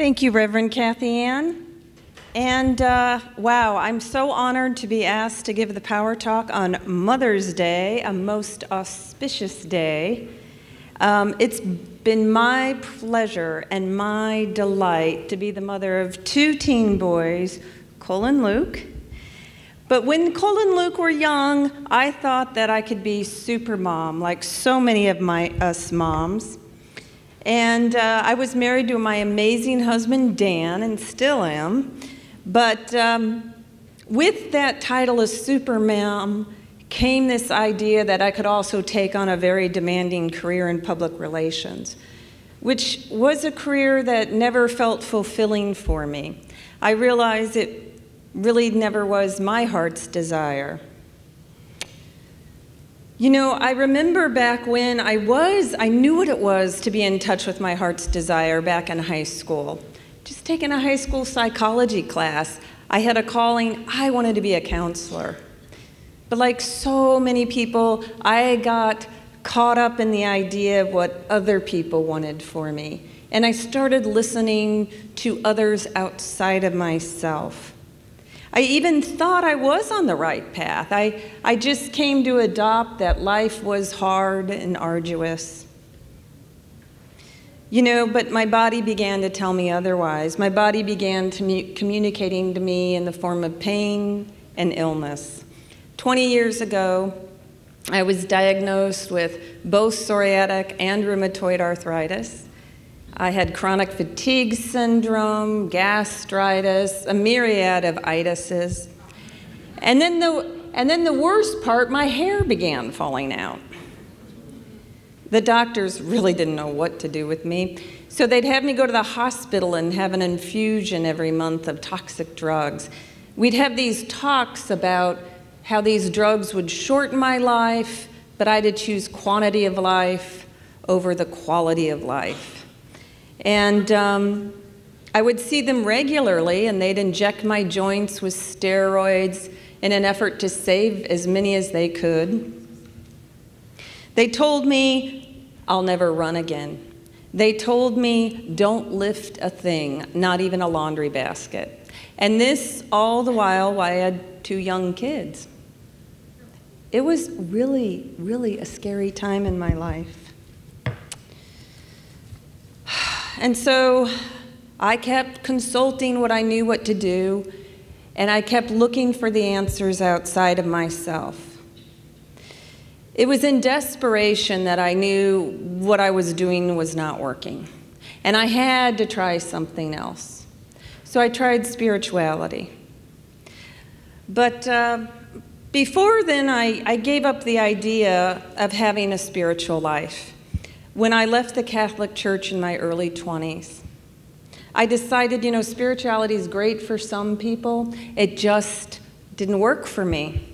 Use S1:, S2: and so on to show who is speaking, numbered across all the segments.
S1: Thank you, Reverend Kathy Ann. And wow, I'm so honored to be asked to give the Power Talk on Mother's Day, a most auspicious day. It's been my pleasure and my delight to be the mother of two teen boys, Cole and Luke. But when Cole and Luke were young, I thought that I could be super mom, like so many of us moms. And I was married to my amazing husband, Dan, and still am. But with that title as super mom came this idea that I could also take on a very demanding career in public relations, which was a career that never felt fulfilling for me. I realized it really never was my heart's desire. You know, I remember back when I knew what it was to be in touch with my heart's desire back in high school. Just taking a high school psychology class, I had a calling. I wanted to be a counselor. But like so many people, I got caught up in the idea of what other people wanted for me. And I started listening to others outside of myself. I even thought I was on the right path. I just came to adopt that life was hard and arduous. You know, but my body began to tell me otherwise. My body began communicating to me in the form of pain and illness. 20 years ago, I was diagnosed with both psoriatic and rheumatoid arthritis. I had chronic fatigue syndrome, gastritis, a myriad of itises. And then the worst part, my hair began falling out. The doctors really didn't know what to do with me, so they'd have me go to the hospital and have an infusion every month of toxic drugs. We'd have these talks about how these drugs would shorten my life, but I had to choose quantity of life over the quality of life. And I would see them regularly, and they'd inject my joints with steroids in an effort to save as many as they could. They told me I'll never run again. They told me don't lift a thing, not even a laundry basket. And this all the while I had two young kids. It was really, really a scary time in my life. And so I kept consulting what I knew what to do, and I kept looking for the answers outside of myself. It was in desperation that I knew what I was doing was not working, and I had to try something else. So I tried spirituality. But before then, I gave up the idea of having a spiritual life. When I left the Catholic Church in my early 20s, I decided, you know, spirituality is great for some people. It just didn't work for me.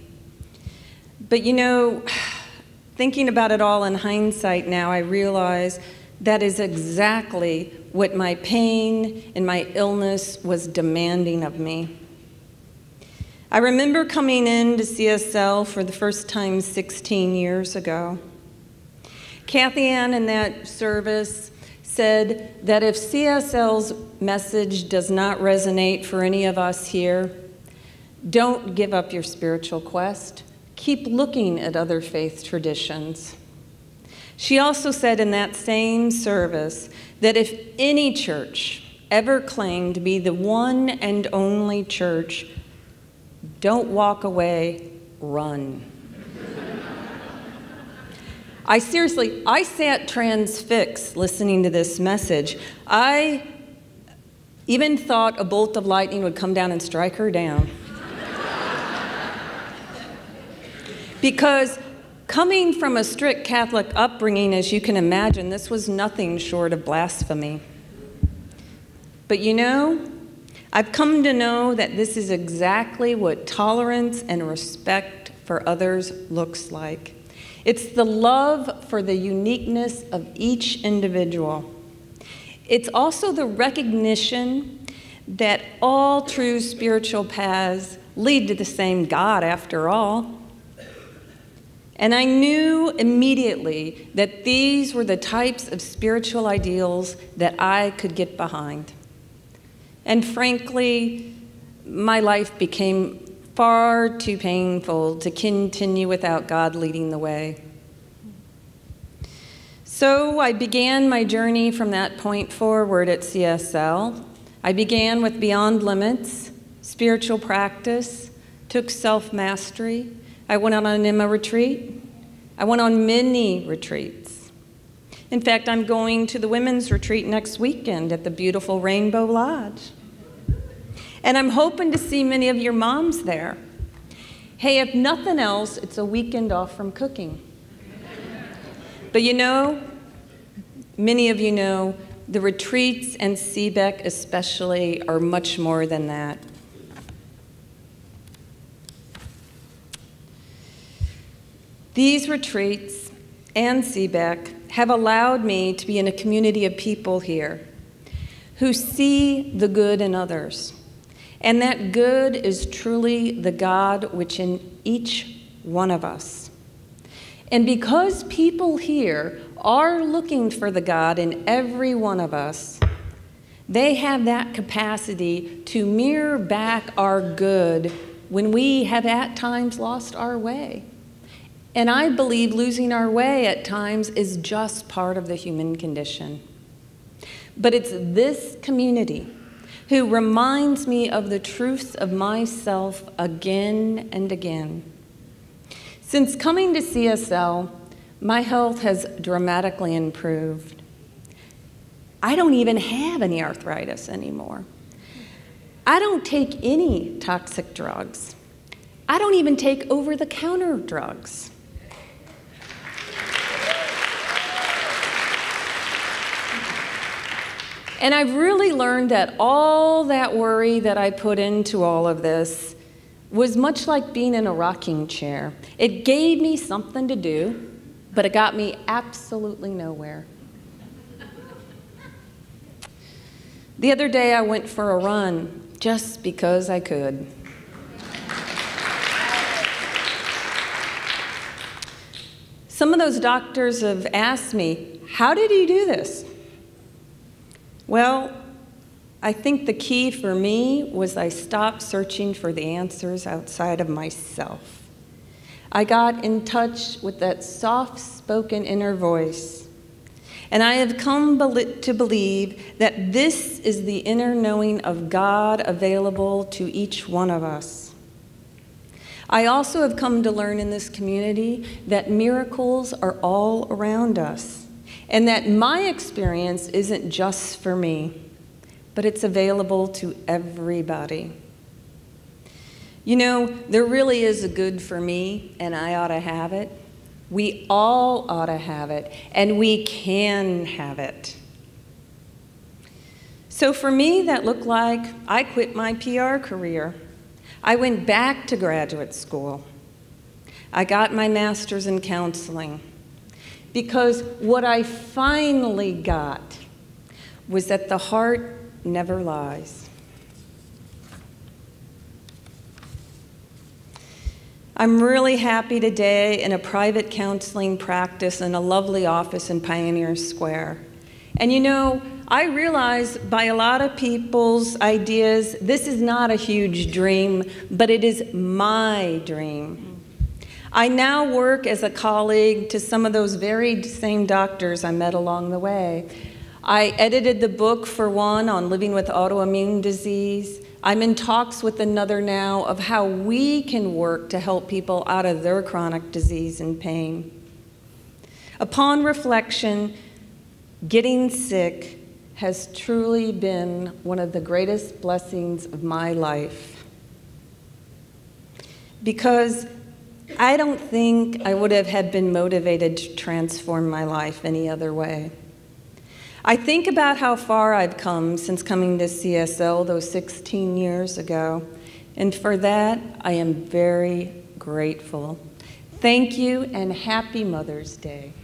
S1: But you know, thinking about it all in hindsight now, I realize that is exactly what my pain and my illness was demanding of me. I remember coming in to CSL for the first time 16 years ago. Kathy Ann in that service said that if CSL's message does not resonate for any of us here, don't give up your spiritual quest. Keep looking at other faith traditions. She also said in that same service that if any church ever claimed to be the one and only church, don't walk away, run. I sat transfixed listening to this message. I even thought a bolt of lightning would come down and strike her down. Because coming from a strict Catholic upbringing, as you can imagine, this was nothing short of blasphemy. But you know, I've come to know that this is exactly what tolerance and respect for others looks like. It's the love for the uniqueness of each individual. It's also the recognition that all true spiritual paths lead to the same God after all. And I knew immediately that these were the types of spiritual ideals that I could get behind. And frankly, my life became far too painful to continue without God leading the way. So I began my journey from that point forward at CSL. I began with Beyond Limits, spiritual practice, took self-mastery. I went on an Emma retreat. I went on many retreats. In fact, I'm going to the women's retreat next weekend at the beautiful Rainbow Lodge. And I'm hoping to see many of your moms there. Hey, if nothing else, it's a weekend off from cooking. But you know, many of you know, the retreats and CBEC especially are much more than that. These retreats and CBEC have allowed me to be in a community of people here who see the good in others. And that good is truly the God which in each one of us. And because people here are looking for the God in every one of us, they have that capacity to mirror back our good when we have at times lost our way. And I believe losing our way at times is just part of the human condition. But it's this community who reminds me of the truth of myself again and again. Since coming to CSL, my health has dramatically improved. I don't even have any arthritis anymore. I don't take any toxic drugs. I don't even take over-the-counter drugs. And I've really learned that all that worry that I put into all of this was much like being in a rocking chair. It gave me something to do, but it got me absolutely nowhere. The other day I went for a run just because I could. Some of those doctors have asked me, how did you do this? Well, I think the key for me was I stopped searching for the answers outside of myself. I got in touch with that soft-spoken inner voice, and I have come to believe that this is the inner knowing of God available to each one of us. I also have come to learn in this community that miracles are all around us, and that my experience isn't just for me, but it's available to everybody. You know, there really is a good for me, and I ought to have it. We all ought to have it, and we can have it. So for me, that looked like I quit my PR career. I went back to graduate school. I got my master's in counseling. Because what I finally got was that the heart never lies. I'm really happy today in a private counseling practice in a lovely office in Pioneer Square. And you know, I realize by a lot of people's ideas, this is not a huge dream, but it is my dream. I now work as a colleague to some of those very same doctors I met along the way. I edited the book for one on living with autoimmune disease. I'm in talks with another now of how we can work to help people out of their chronic disease and pain. Upon reflection, getting sick has truly been one of the greatest blessings of my life. Because I don't think I would have been motivated to transform my life any other way. I think about how far I've come since coming to CSL those 16 years ago, and for that, I am very grateful. Thank you, and happy Mother's Day.